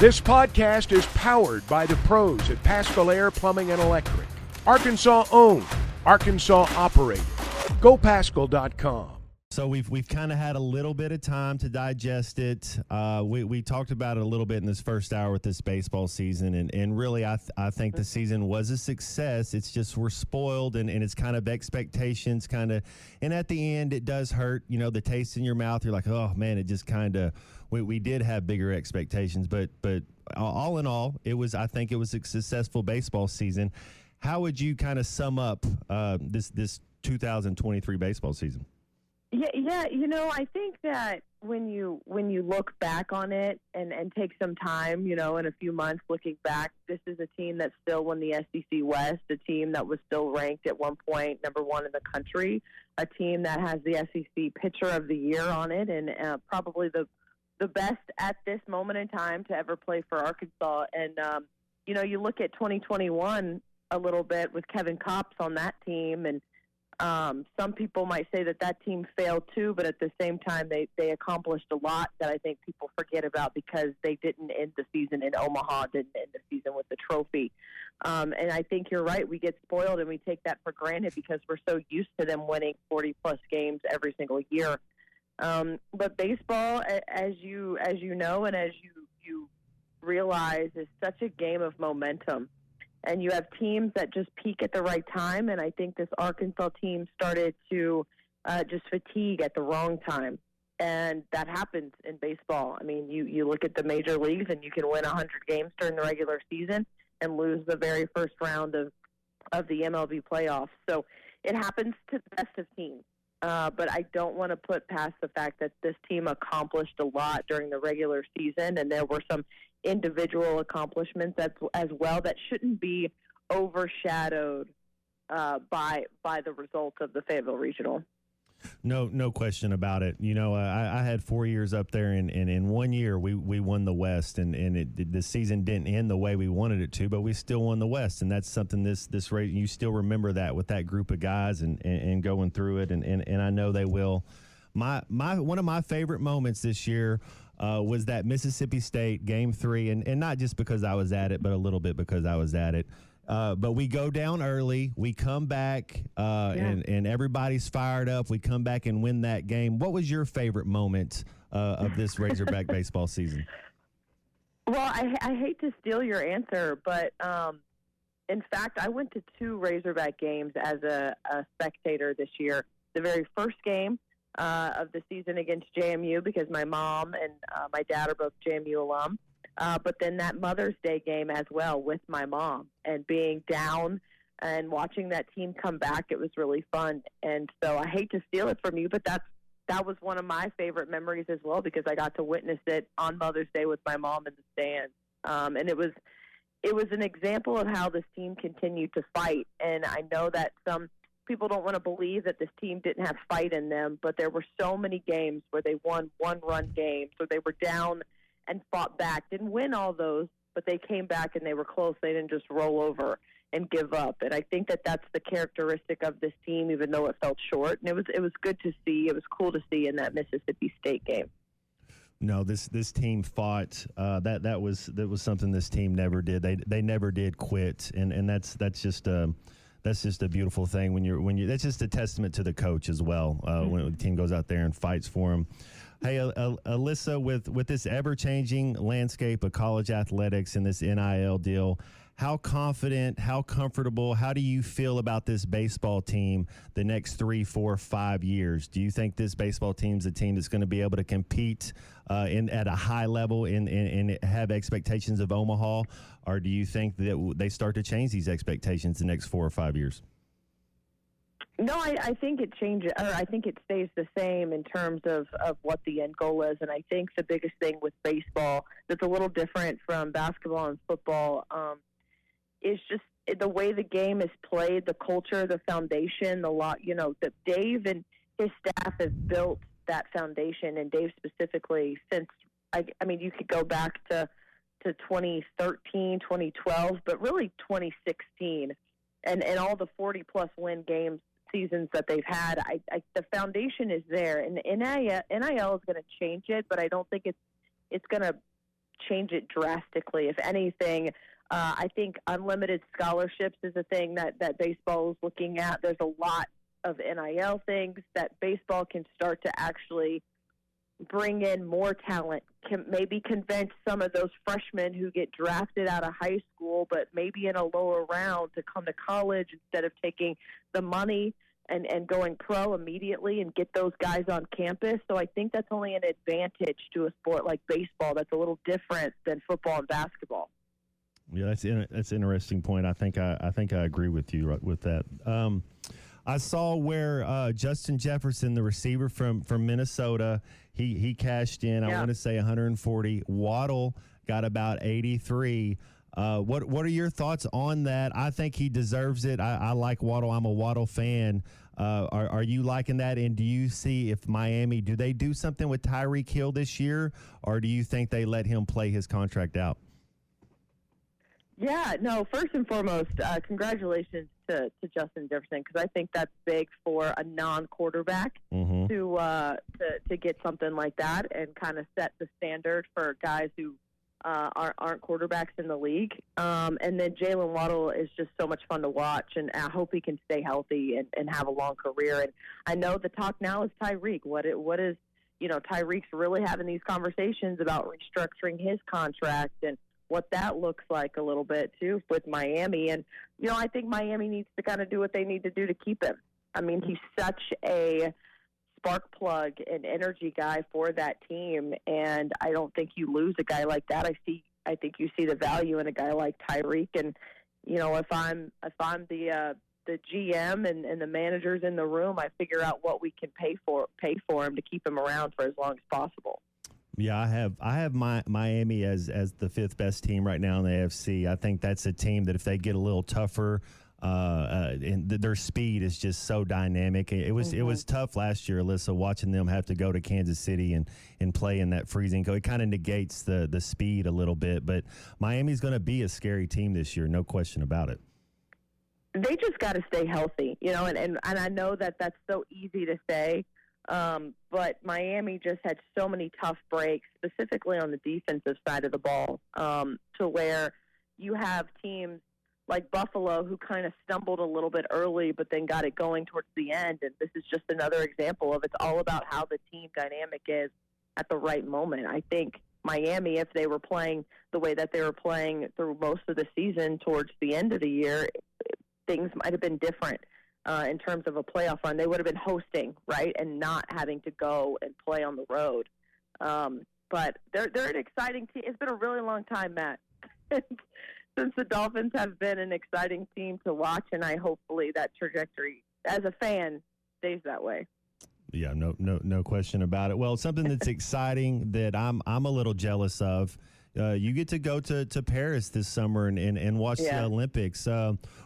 This podcast is powered by the pros at Paschal Air Plumbing and Electric. Arkansas owned, Arkansas operated. GoPaschal.com. So we've kind of had a little bit of time to digest it. We talked about it a little bit in this first hour with this baseball season, and really I think the season was a success. It's just we're spoiled, and it's kind of expectations and at the end it does hurt, the taste in your mouth. You're like, oh man, it just kind of we did have bigger expectations, but all in all, I think it was a successful baseball season. How would you kind of sum up this 2023 baseball season? Yeah. I think that when you look back on it and take some time, in a few months looking back, this is a team that still won the SEC West, a team that was still ranked at one point number one in the country, a team that has the SEC Pitcher of the Year on it, and probably the best at this moment in time to ever play for Arkansas. And, you look at 2021 a little bit with Kevin Kopps on that team, and some people might say that team failed too, but at the same time, they accomplished a lot that I think people forget about because they didn't end the season in Omaha, didn't end the season with the trophy. And I think you're right. We get spoiled and we take that for granted because we're so used to them winning 40-plus games every single year. But baseball, as you know and as you realize, is such a game of momentum. And you have teams that just peak at the right time, and I think this Arkansas team started to just fatigue at the wrong time. And that happens in baseball. I mean, you look at the major leagues, and you can win 100 games during the regular season and lose the very first round of the MLB playoffs. So it happens to the best of teams. But I don't want to put past the fact that this team accomplished a lot during the regular season, and there were some individual accomplishments as well that shouldn't be overshadowed by the results of the Fayetteville Regional. No question about it. I had 4 years up there, and in 1 year we won the West, and the season didn't end the way we wanted it to, but we still won the West, and that's something this race you still remember that with that group of guys and going through it, and I know they will. One of my favorite moments this year was that Mississippi State Game 3, and not just because I was at it, but a little bit because I was at it. But we go down early, we come back, and everybody's fired up. We come back and win that game. What was your favorite moment of this Razorback baseball season? Well, I hate to steal your answer, but in fact, I went to 2 Razorback games as a spectator this year. The very first game of the season against JMU, because my mom and my dad are both JMU alum. But then that Mother's Day game as well with my mom, and being down and watching that team come back, it was really fun. And so I hate to steal it from you, but that was one of my favorite memories as well, because I got to witness it on Mother's Day with my mom in the stands. And it was an example of how this team continued to fight. And I know that some people don't want to believe that this team didn't have fight in them, but there were so many games where they won one-run games, or they were down and fought back. Didn't win all those, but they came back and they were close. They didn't just roll over and give up. And I think that that's the characteristic of this team, even though it fell short. And it was good to see. It was cool to see in that Mississippi State game. No, this team fought. That was something this team never did. They never did quit, and that's just a beautiful thing when you. That's just a testament to the coach as well. When the team goes out there and fights for him. Hey, Alyssa, with this ever-changing landscape of college athletics and this NIL deal, how confident, how comfortable, how do you feel about this baseball team the next 3, 4, 5 years? Do you think this baseball team's a team that's going to be able to compete at a high level and have expectations of Omaha, or do you think that they start to change these expectations the next 4 or 5 years? No, I think it changes, or I think it stays the same in terms of what the end goal is. And I think the biggest thing with baseball that's a little different from basketball and football is just the way the game is played, the culture, the foundation, that Dave and his staff have built that foundation, and Dave specifically since, I mean, you could go back to 2013, 2012, but really 2016, and all the 40-plus win games seasons that they've had. The foundation is there, and NIL is going to change it, but I don't think it's going to change it drastically. If anything, I think unlimited scholarships is a thing that baseball is looking at. There's a lot of NIL things that baseball can start to actually bring in more talent, can maybe convince some of those freshmen who get drafted out of high school but maybe in a lower round to come to college instead of taking the money and going pro immediately and get those guys on campus. So I think that's only an advantage to a sport like baseball that's a little different than football and basketball. Yeah, that's an interesting point. I think I agree with you with that. I saw where Justin Jefferson, the receiver from Minnesota, he cashed in. I want to say 140. Waddle got about 83. What are your thoughts on that? I think he deserves it. I like Waddle. I'm a Waddle fan. Are you liking that? And do you see if Miami, do they do something with Tyreek Hill this year, or do you think they let him play his contract out? Yeah, no, first and foremost, congratulations to Justin Jefferson, because I think that's big for a non-quarterback to get something like that and kind of set the standard for guys who aren't quarterbacks in the league. And then Jalen Waddle is just so much fun to watch, and I hope he can stay healthy and have a long career. And I know the talk now is Tyreek. What is Tyreek's really having these conversations about restructuring his contract and what that looks like a little bit too with Miami. And, I think Miami needs to kind of do what they need to do to keep him. I mean, he's such a spark plug and energy guy for that team. And I don't think you lose a guy like that. I think you see the value in a guy like Tyreek. And, if I'm the GM and the managers in the room, I figure out what we can pay for him to keep him around for as long as possible. Yeah, I have Miami as the fifth best team right now in the AFC. I think that's a team that if they get a little tougher, and their speed is just so dynamic. It was tough last year, Alyssa, watching them have to go to Kansas City and play in that freezing cold. It kind of negates the speed a little bit, but Miami's going to be a scary team this year, no question about it. They just got to stay healthy, and I know that that's so easy to say. But Miami just had so many tough breaks, specifically on the defensive side of the ball, to where you have teams like Buffalo who kind of stumbled a little bit early but then got it going towards the end. And this is just another example of it's all about how the team dynamic is at the right moment. I think Miami, if they were playing the way that they were playing through most of the season towards the end of the year, things might have been different. In terms of a playoff run, they would have been hosting, right, and not having to go and play on the road. But they're an exciting team. It's been a really long time, Matt, since the Dolphins have been an exciting team to watch, and hopefully that trajectory, as a fan, stays that way. Yeah, no question about it. Well, something that's exciting that I'm a little jealous of. You get to go to Paris this summer and watch the Olympics.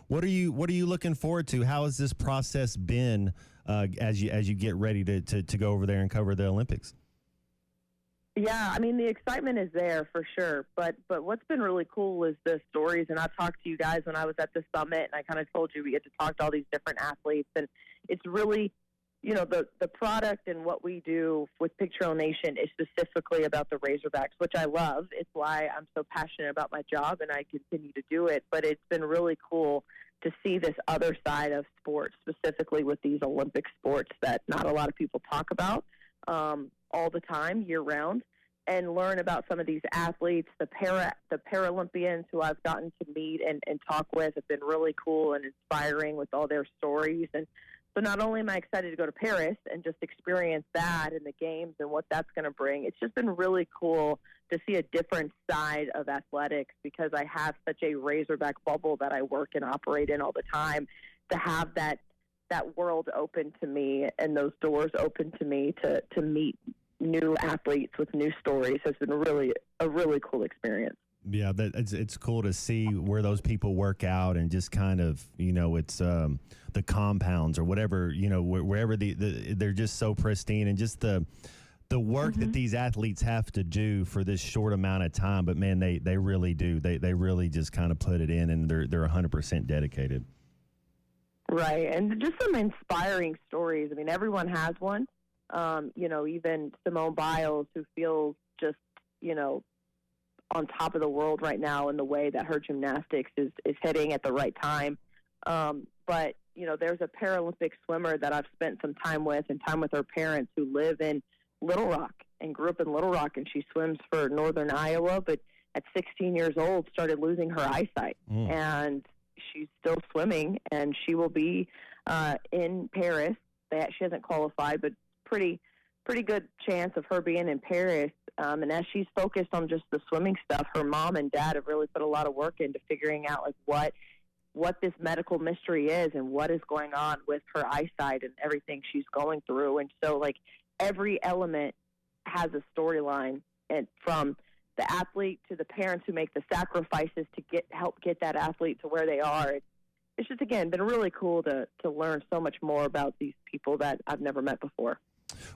What are you looking forward to? How has this process been as you get ready to go over there and cover the Olympics? Yeah, I mean, the excitement is there for sure. But what's been really cool is the stories. And I've talked to you guys when I was at the summit, and I kind of told you we get to talk to all these different athletes. And it's really, the product and what we do with Pig Trail Nation is specifically about the Razorbacks, which I love. It's why I'm so passionate about my job, and I continue to do it. But it's been really cool to see this other side of sports, specifically with these Olympic sports that not a lot of people talk about all the time, year-round, and learn about some of these athletes. The Paralympians who I've gotten to meet and talk with have been really cool and inspiring with all their stories. And so not only am I excited to go to Paris and just experience that and the games and what that's going to bring, it's just been really cool to see a different side of athletics because I have such a Razorback bubble that I work and operate in all the time. To have that world open to me and those doors open to me to meet new athletes with new stories has been a really cool experience. Yeah, it's cool to see where those people work out and just kind of, it's the compounds or whatever, wherever they're just so pristine and just the work that these athletes have to do for this short amount of time. But, man, they really do. They really just kind of put it in, and they're 100% dedicated. Right, and just some inspiring stories. I mean, everyone has one. Even Simone Biles, who feels just, on top of the world right now in the way that her gymnastics is hitting at the right time. But, you know, there's a Paralympic swimmer that I've spent some time with and time with her parents who live in Little Rock and grew up in Little Rock, and she swims for Northern Iowa, but at 16 years old started losing her eyesight. And she's still swimming, and she will be in Paris. She hasn't qualified, but pretty good chance of her being in Paris. And as she's focused on just the swimming stuff, her mom and dad have really put a lot of work into figuring out like what this medical mystery is and what is going on with her eyesight and everything she's going through. And so, like, every element has a storyline, and from the athlete to the parents who make the sacrifices to help get that athlete to where they are. It's just, again, been really cool to learn so much more about these people that I've never met before.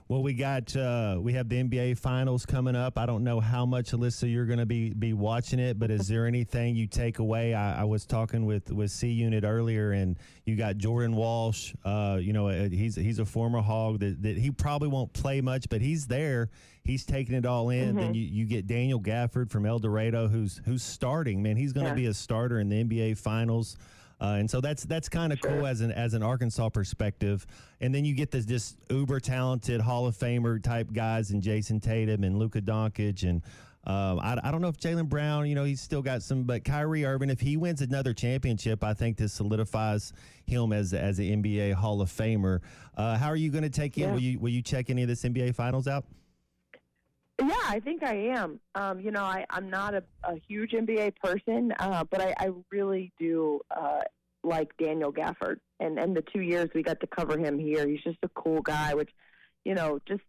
Well, we have the NBA Finals coming up. I don't know how much, Alyssa, you're going to be watching it, but is there anything you take away? I was talking with C Unit earlier, and you got Jordan Walsh. He's a former Hog that he probably won't play much, but he's there. He's taking it all in. Then you get Daniel Gafford from El Dorado, who's starting. Man, he's going to be a starter in the NBA Finals. And so that's kind of cool as an Arkansas perspective. And then you get this uber talented Hall of Famer type guys and Jason Tatum and Luka Doncic. And I don't know if Jaylen Brown, he's still got some, but Kyrie Irving, if he wins another championship, I think this solidifies him as an NBA Hall of Famer. How are you going to take him? Will you check any of this NBA Finals out? Yeah, I think I am. I'm not a huge NBA person, but I really do like Daniel Gafford. And the 2 years we got to cover him here, he's just a cool guy, which, just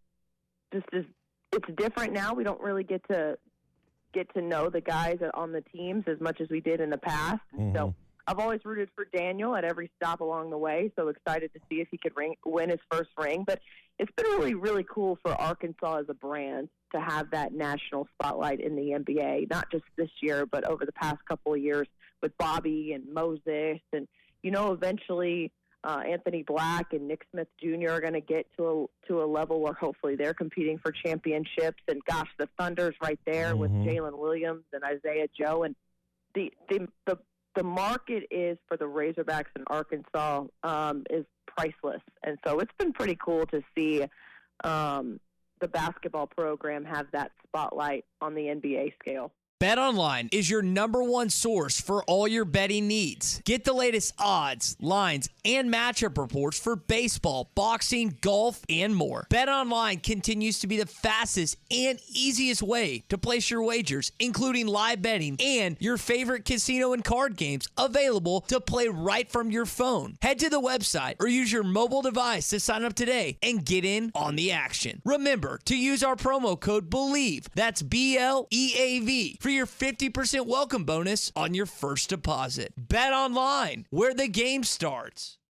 is, it's different now. We don't really get to know the guys on the teams as much as we did in the past. So I've always rooted for Daniel at every stop along the way, so excited to see if he could win his first ring. But it's been really, really cool for Arkansas as a brand to have that national spotlight in the NBA, not just this year, but over the past couple of years with Bobby and Moses. And, eventually Anthony Black and Nick Smith Jr. are going to get to a level where hopefully they're competing for championships. And, gosh, the Thunder's right there with Jalen Williams and Isaiah Joe. And the market is for the Razorbacks in Arkansas is priceless. And so it's been pretty cool to see the basketball program have that spotlight on the NBA scale. BetOnline is your #1 source for all your betting needs. Get the latest odds, lines, and matchup reports for baseball, boxing, golf, and more. BetOnline continues to be the fastest and easiest way to place your wagers, including live betting and your favorite casino and card games available to play right from your phone. Head to the website or use your mobile device to sign up today and get in on the action. Remember to use our promo code BELIEVE, that's BLEAV, for your 50% welcome bonus on your first deposit. Bet online, where the game starts.